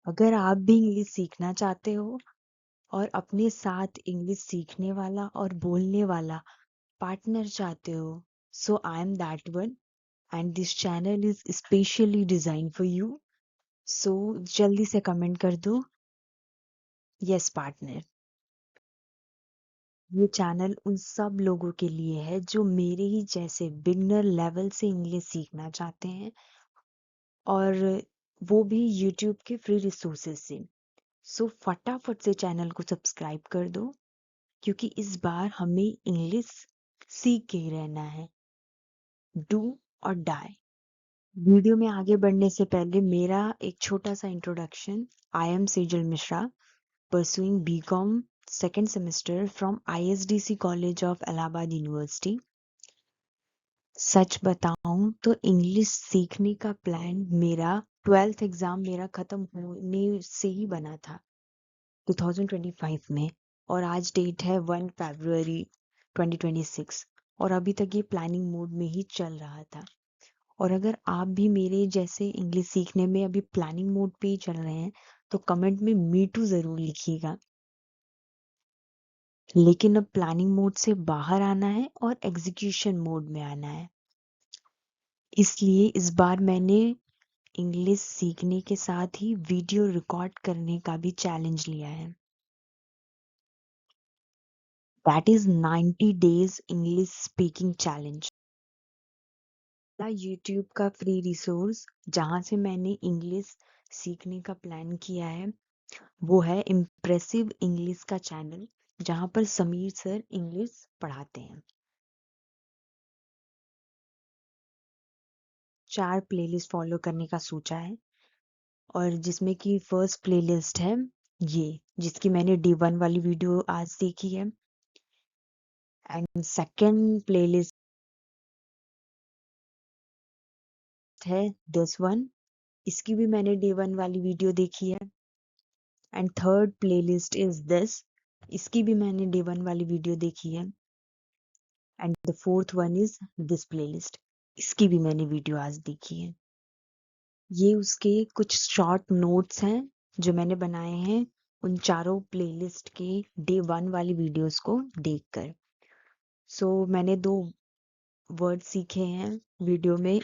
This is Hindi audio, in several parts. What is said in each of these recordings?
अगर आप भी इंग्लिश सीखना चाहते हो और अपने साथ इंग्लिश सीखने वाला और बोलने वाला पार्टनर चाहते हो, so I am that one and this channel is specially design for you. So जल्दी से कमेंट कर दो यस पार्टनर। ये चैनल उन सब लोगों के लिए है जो मेरे ही जैसे बिगनर लेवल से इंग्लिश सीखना चाहते हैं, और वो भी यूट्यूब के फ्री रिसोर्सेज से। सो फटाफट से चैनल को सब्सक्राइब कर दो, क्योंकि इस बार हमें इंग्लिश सीख के ही रहना है। डू और डाई। वीडियो में आगे बढ़ने से पहले मेरा एक छोटा सा introduction. I am Sejal Mishra, pursuing BCom second semester from ISDC college of Allahabad university. सच बताऊं तो इंग्लिश सीखने का प्लान मेरा 12th एग्जाम मेरा खत्म होने से ही बना था 2025 में, और आज डेट है 1 फरवरी 2026, और अभी तक ये प्लानिंग मोड में ही चल रहा था। और अगर आप भी मेरे जैसे इंग्लिश सीखने में अभी प्लानिंग मोड पे ही चल रहे हैं तो कमेंट में मी टू जरूर लिखिएगा। लेकिन अब प्लानिंग मोड से बाहर आना है और एग्जीक्यूशन मोड में आना है। इसलिए इस बार मैंने इंग्लिश सीखने के साथ ही वीडियो रिकॉर्ड करने का भी चैलेंज लिया है। That is 90 days English speaking challenge. YouTube का फ्री रिसोर्स जहां से मैंने इंग्लिश सीखने का प्लान किया है वो है इम्प्रेसिव इंग्लिश का चैनल, जहां पर समीर सर इंग्लिश पढ़ाते हैं। 4 प्लेलिस्ट फॉलो करने का सोचा है, और जिसमें कि फर्स्ट प्लेलिस्ट है ये, जिसकी मैंने D1 वाली वीडियो आज देखी है, एंड सेकंड प्लेलिस्ट है दिस वन, इसकी भी मैंने D1 वाली वीडियो देखी है, and third playlist is this, इसकी भी मैंने D1 वाली वीडियो देखी है, and the fourth one is this playlist, इसकी भी मैंने वीडियो आज देखी है। ये उसके कुछ शॉर्ट नोट्स हैं जो मैंने बनाए हैं उन चारों प्लेलिस्ट के D1 वाली वीडियोस को देखकर। सो मैंने 2 वर्ड सीखे हैं वीडियो में,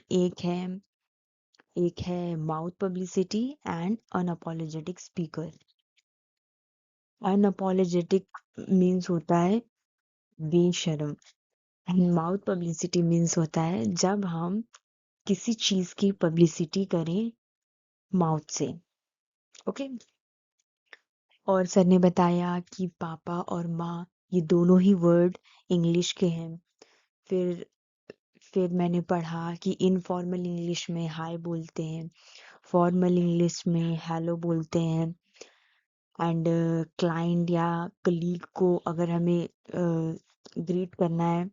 एक है mouth publicity and unapologetic speaker. Unapologetic means होता है बेशर्म, एंड माउथ पब्लिसिटी मीन्स होता है जब हम किसी चीज की पब्लिसिटी करें माउथ से। ओके। और सर ने बताया कि पापा और माँ ये दोनों ही वर्ड इंग्लिश के हैं। फिर मैंने पढ़ा कि इनफॉर्मल इंग्लिश में हाय बोलते हैं, फॉर्मल इंग्लिश में हेलो बोलते हैं, एंड क्लाइंट या कलीग को अगर हमें ग्रीट करना है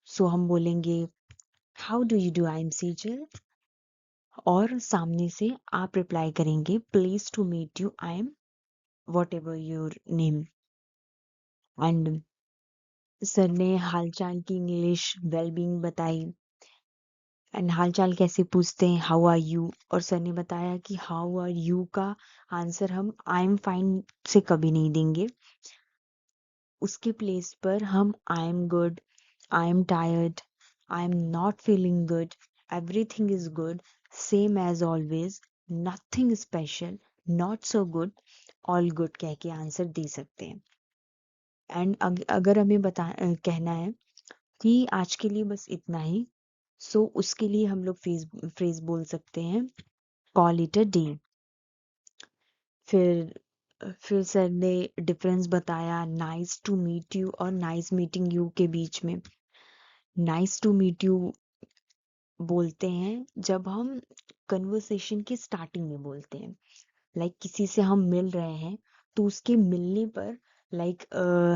सो हम बोलेंगे how do you do, I am Sejal, और सामने से आप रिप्लाई करेंगे please to meet you, I am whatever your name. And sir ने हालचाल की इंग्लिश वेलबींग बताई, एंड हालचाल कैसे पूछते हैं हाउ आर यू, और सर ने बताया कि हाउ आर यू का आंसर हम आई एम फाइन से कभी नहीं देंगे, उसके प्लेस पर हम I am good, I am tired, I am not feeling good, everything is good, same as always, nothing special, not so good, all good कह के आंसर दे सकते हैं। एंड अगर हमें कहना है कि आज के लिए बस इतना ही, सो उसके लिए हम लोग फ्रेज बोल सकते हैं कॉल इट अ डे। फिर सर ने डिफरेंस बताया नाइस टू मीट यू और नाइस मीटिंग यू के बीच में। नाइस टू मीट यू बोलते हैं जब हम कन्वर्सेशन की स्टार्टिंग में बोलते हैं, किसी से हम मिल रहे हैं तो उसके मिलने पर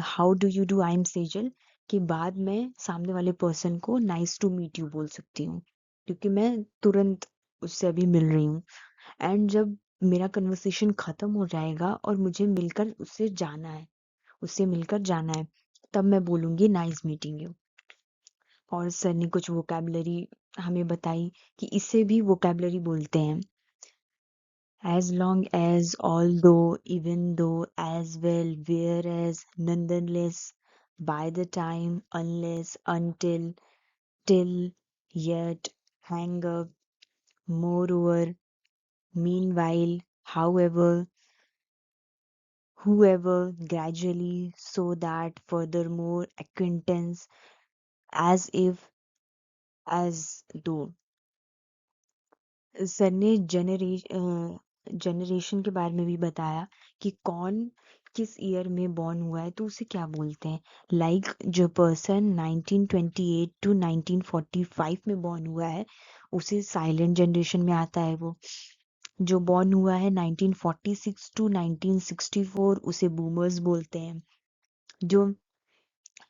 how do you do, I am Sejal के बाद मैं सामने वाले पर्सन को नाइस टू मीट यू बोल सकती हूँ, क्योंकि मैं तुरंत उससे अभी मिल रही हूँ। एंड जब मेरा कन्वर्सेशन खत्म हो जाएगा और मुझे मिलकर उससे मिलकर जाना है, तब मैं बोलूंगी नाइस मीटिंग यू। और सर ने कुछ वोकैबुलरी हमें बताई कि इसे भी वोकैबुलरी बोलते हैं, as long as, although, even though, as well, whereas, nonetheless, by the time, unless, until, till, yet, hang up, moreover, meanwhile, however, whoever, gradually, so that, furthermore, acquaintance, as if, as though. Sir ने जनरेशन के बारे में भी बताया कि कौन किस ईयर में बॉर्न हुआ है तो उसे क्या बोलते हैं। लाइक जो पर्सन 1928 टू 1945 में बॉर्न हुआ है उसे साइलेंट जनरेशन में आता है। वो जो बॉर्न हुआ है 1946 टू 1964 उसे बूमर्स बोलते हैं। जो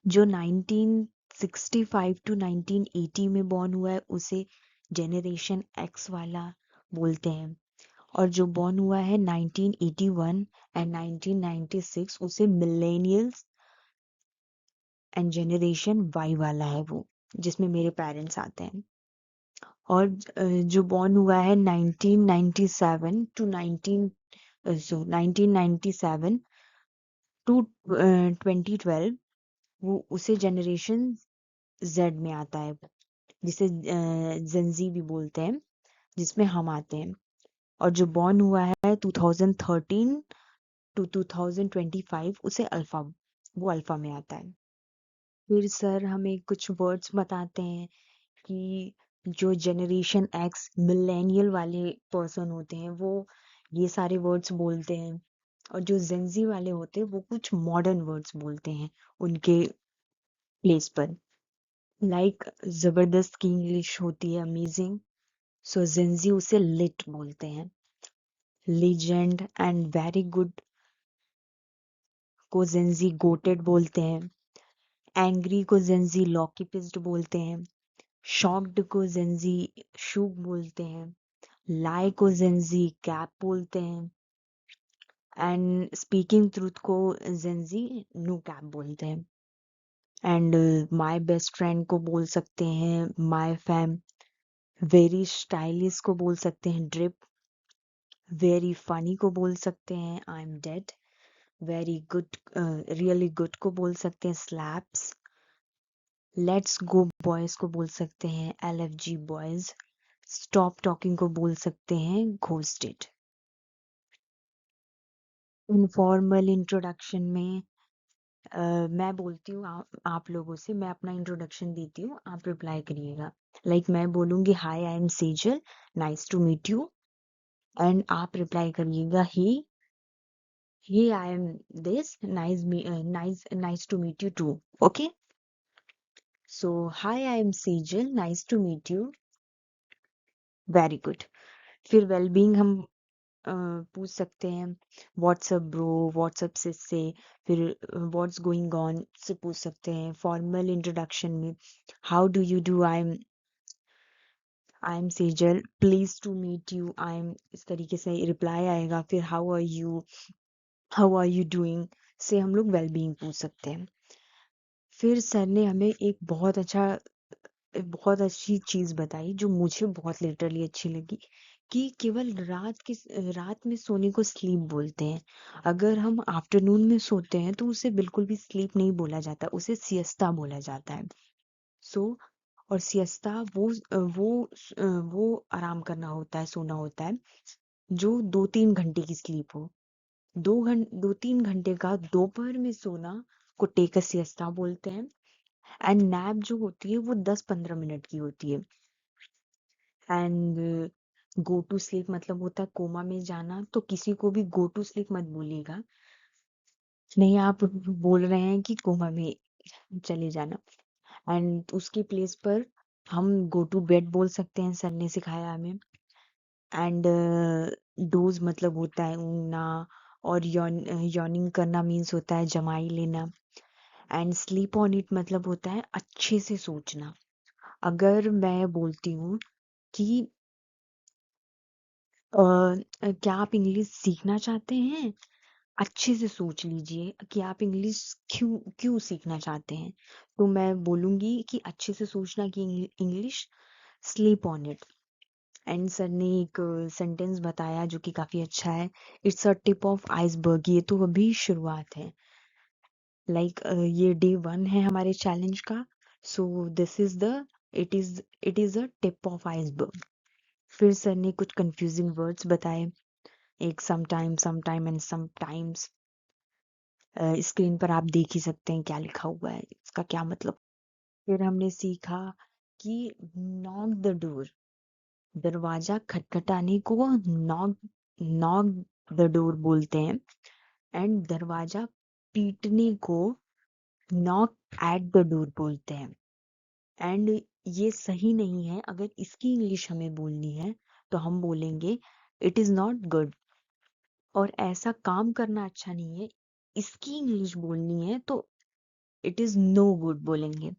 जो 1965 टू 1980 में बॉर्न हुआ है उसे जनरेशन एक्स वाला बोलते हैं। और जो बॉर्न हुआ है 1981 एंड 1996 उसे मिलेनियल्स एंड जनरेशन वाई वाला है वो, जिसमें मेरे पेरेंट्स आते हैं। और जो बॉर्न हुआ है 1997 टू 1997 टू 2012 वो उसे जनरेशन जेड में आता है, जिसे जेंजी भी बोलते हैं, जिसमें हम आते हैं। और जो बॉर्न हुआ है 2013 टू 2025 उसे अल्फा, वो अल्फा में आता है। फिर सर हमें कुछ वर्ड्स बताते हैं कि जो जनरेशन एक्स मिलेनियल वाले पर्सन होते हैं वो ये सारे वर्ड्स बोलते हैं, और जो जेंजी वाले होते हैं वो कुछ मॉडर्न वर्ड्स बोलते हैं उनके प्लेस पर। लाइक जबरदस्त की इंग्लिश होती है अमेजिंग, सो जेंजी उसे लिट बोलते हैं। लीजेंड एंड वेरी गुड को जेंजी गोटेड बोलते हैं। एंग्री को जेंजी लॉकी पिस्ड बोलते हैं। शॉक्ड को जेंजी शूक बोलते हैं। लाई को जेंजी कैप बोलते हैं। एंड स्पीकिंग ट्रूथ को जेंजी नो कैप बोलते हैं। एंड माय बेस्ट फ्रेंड को बोल सकते हैं माय फैम। वेरी स्टाइलिश को बोल सकते हैं ड्रिप। वेरी फनी को बोल सकते हैं I am dead. Very good really good को बोल सकते हैं स्लैप्स। लेट्स गो बॉयज को बोल सकते हैं LFG बॉयज। स्टॉप टॉकिंग को बोल सकते हैं घोस्टेड। इनफॉर्मल इंट्रोडक्शन में मैं बोलती हूँ आप लोगों से, मैं अपना इंट्रोडक्शन देती हूँ, आप रिप्लाई करिएगा। लाइक मैं बोलूंगी hi I am Sejal, nice to meet you, and आप रिप्लाई करिएगा ही I am this, nice to meet you too. Okay, so hi I am Sejal, nice to meet you, very good. फिर वेलबींग हम पूछ सकते हैं व्हाट्सअप ब्रो, व्हाट्सअप से फिर व्हाट्स गोइंग ऑन से पूछ सकते हैं। फॉर्मल इंट्रोडक्शन में how do you do, I am Sejal, please to meet you, I am, इस तरीके से रिप्लाई आएगा। फिर हाउ आर यू डूइंग से हम लोग वेलबींग पूछ सकते हैं। फिर सर ने हमें एक बहुत अच्छी चीज बताई जो मुझे बहुत लिटरली अच्छी लगी, कि केवल रात में सोने को स्लीप बोलते हैं। अगर हम आफ्टरनून में सोते हैं तो उसे बिल्कुल भी स्लीप नहीं बोला जाता, उसे सियस्ता बोला जाता है। सो और सियस्ता वो आराम करना होता है, सोना होता है जो 2-3 घंटे की स्लीप हो। 2-3 घंटे का दोपहर में सोना को टेक अ सियस्ता बोलते हैं। एंड नैप जो होती है वो 10-15 मिनट की होती है। एंड गो टू स्लीप मतलब होता है कोमा में जाना। तो किसी को भी गो टू स्लीप मत बोलिएगा, नहीं आप बोल रहे हैं कि कोमा में चले जाना। एंड उसकी प्लेस पर हम गो टू बेड बोल सकते हैं, सर ने सिखाया हमें। एंड डोज मतलब होता है ऊँघना, और यॉर्निंग करना मीन्स होता है जमाई लेना। एंड स्लीप ऑन इट मतलब होता है अच्छे से सोचना। अगर मैं बोलती हूँ कि क्या आप इंग्लिश सीखना चाहते हैं, अच्छे से सोच लीजिए कि आप इंग्लिश क्यों क्यों सीखना चाहते हैं। तो मैं बोलूंगी कि अच्छे से सोचना कि English, sleep on it. And sir ने एक सेंटेंस बताया जो कि काफी अच्छा है, it's a tip of iceberg. ये तो अभी शुरुआत है, लाइक ये डे 1 है हमारे चैलेंज का। So this is the it is a tip of iceberg. फिर सर ने कुछ कंफ्यूजिंग वर्ड्स बताए, एक समटाइम एंड समटाइम्स। स्क्रीन पर आप देख ही सकते हैं क्या लिखा हुआ है, इसका क्या मतलब। फिर हमने सीखा कि नॉक द डोर, दरवाजा खटखटाने को नॉक नॉक द डोर बोलते हैं। एंड दरवाजा पीटने को नॉक एट द डोर बोलते हैं। एंड ये सही नहीं है, अगर इसकी इंग्लिश हमें बोलनी है तो हम बोलेंगे इट इज नॉट गुड। और ऐसा काम करना अच्छा नहीं है, इसकी इंग्लिश बोलनी है तो इट इज नो गुड बोलेंगे।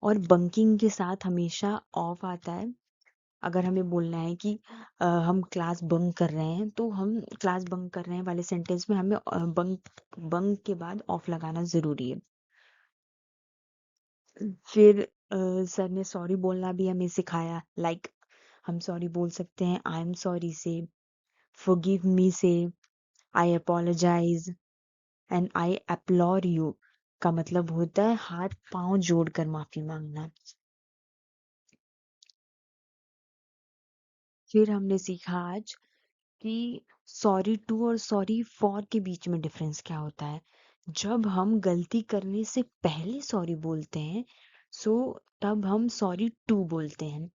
और बंकिंग के साथ हमेशा ऑफ आता है। अगर हमें बोलना है कि हम क्लास बंक कर रहे हैं, तो हम क्लास बंक कर रहे हैं वाले सेंटेंस में हमें बंक बंक के बाद ऑफ लगाना जरूरी है। फिर सर ने सॉरी बोलना भी हमें सिखाया, लाइक हम सॉरी बोल सकते हैं आई एम सॉरी से, फॉरगिव मी से, आई अपोलोजाइज एंड आई एप्लोर यू का मतलब होता है हाथ पांव जोड़कर माफी मांगना। फिर हमने सीखा आज कि सॉरी टू और सॉरी फॉर के बीच में डिफरेंस क्या होता है। जब हम गलती करने से पहले सॉरी बोलते हैं, सो तब हम सॉरी टू बोलते हैं।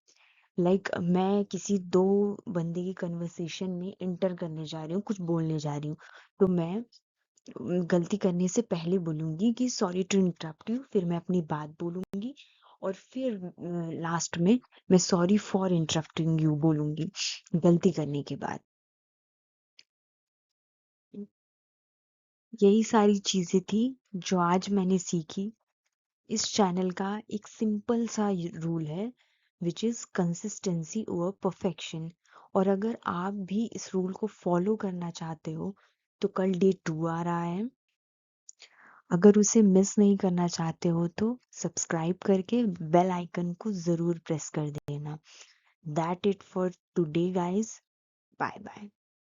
लाइक मैं किसी दो बंदे की कन्वर्सेशन में इंटर करने जा रही हूँ, कुछ बोलने जा रही हूँ, तो मैं गलती करने से पहले बोलूंगी कि सॉरी टू इंटरप्ट यू, फिर मैं अपनी बात बोलूंगी, और फिर लास्ट में मैं सॉरी फॉर इंटरप्टिंग यू बोलूंगी गलती करने के बाद। यही सारी चीजें थी जो आज मैंने सीखी। इस चैनल का एक सिंपल सा रूल है, which is consistency over perfection. और अगर आप भी इस रूल को फॉलो करना चाहते हो तो कल डे 2 आ रहा है, अगर उसे मिस नहीं करना चाहते हो तो सब्सक्राइब करके बेल आइकन को जरूर प्रेस कर देना। That it for today guys, bye bye.